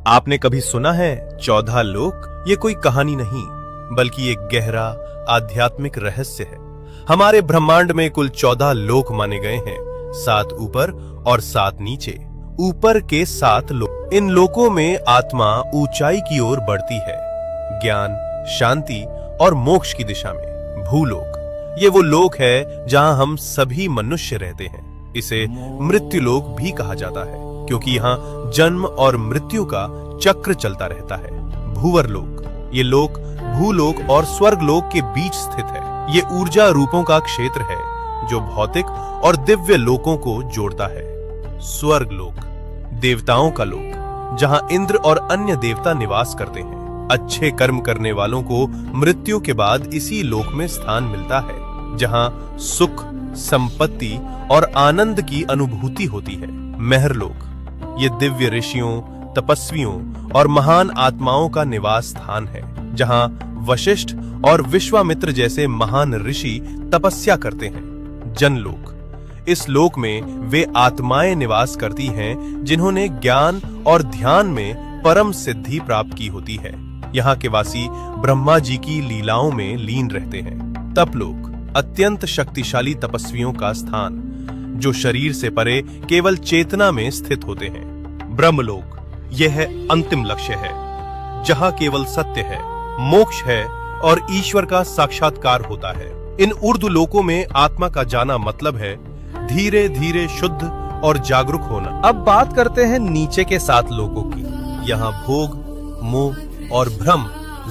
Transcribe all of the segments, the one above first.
आपने कभी सुना है 14 लोक? ये कोई कहानी नहीं बल्कि एक गहरा आध्यात्मिक रहस्य है। हमारे ब्रह्मांड में कुल 14 लोक माने गए हैं, 7 ऊपर और 7 नीचे। ऊपर के 7 लोक, इन लोकों में आत्मा ऊंचाई की ओर बढ़ती है, ज्ञान, शांति और मोक्ष की दिशा में। भूलोक, ये वो लोक है जहां हम सभी मनुष्य रहते हैं। इसे मृत्युलोक भी कहा जाता है क्योंकि यहाँ जन्म और मृत्यु का चक्र चलता रहता है। भूवरलोक, ये लोक भूलोक और स्वर्गलोक के बीच स्थित है। ये ऊर्जा रूपों का क्षेत्र है जो भौतिक और दिव्य लोकों को जोड़ता है। स्वर्गलोक, देवताओं का लोक, जहां इंद्र और अन्य देवता निवास करते हैं। अच्छे कर्म करने वालों को मृत्यु के बाद इसी लोक में स्थान मिलता है, जहां सुख, संपत्ति और आनंद की अनुभूति होती है। महरलोक, ये दिव्य ऋषियों, तपस्वियों और महान आत्माओं का निवास स्थान है, जहां वशिष्ठ और विश्वामित्र जैसे महान ऋषि तपस्या करते हैं। जनलोक, इस लोक में वे आत्माएं निवास करती हैं जिन्होंने ज्ञान और ध्यान में परम सिद्धि प्राप्त की होती है। यहाँ के वासी ब्रह्मा जी की लीलाओं में लीन रहते हैं। तपलोक, अत्यंत शक्तिशाली तपस्वियों का स्थान, जो शरीर से परे केवल चेतना में स्थित होते हैं। ब्रह्मलोक, यह अंतिम लक्ष्य है, जहां केवल सत्य है, मोक्ष है और ईश्वर का साक्षात्कार होता है। इन ऊर्ध्व लोकों में आत्मा का जाना मतलब है धीरे धीरे शुद्ध और जागरूक होना। अब बात करते हैं नीचे के 7 लोकों की। यहाँ भोग, मोह और भ्रम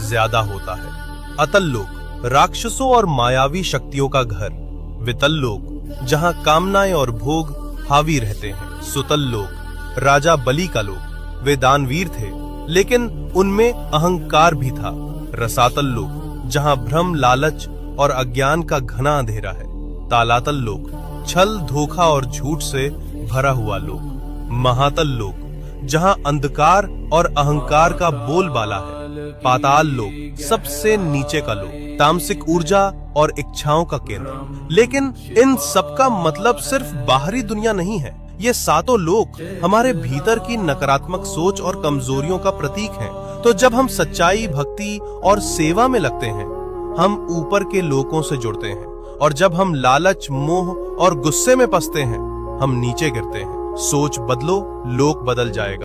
ज्यादा होता है। अतल लोक, राक्षसों और मायावी शक्तियों का घर। वितल लोक, जहां कामनाएं और भोग हावी रहते हैं। सुतल लोक, राजा बलि का लोक, वे दानवीर थे लेकिन उनमें अहंकार भी था। रसातल लोक, जहां भ्रम, लालच और अज्ञान का घना अंधेरा है। तालातल लोक, छल, धोखा और झूठ से भरा हुआ लोक। महातल लोक, जहां अंधकार और अहंकार का बोलबाला है। पाताल लोक, सबसे नीचे का लोक, तामसिक ऊर्जा और इच्छाओं का केंद्र। लेकिन इन सब का मतलब सिर्फ बाहरी दुनिया नहीं है। ये 7 लोक हमारे भीतर की नकारात्मक सोच और कमजोरियों का प्रतीक हैं। तो जब हम सच्चाई, भक्ति और सेवा में लगते हैं, हम ऊपर के लोकों से जुड़ते हैं, और जब हम लालच, मोह और गुस्से में फंसते हैं, हम नीचे गिरते हैं। सोच बदलो, लोक बदल जाएगा।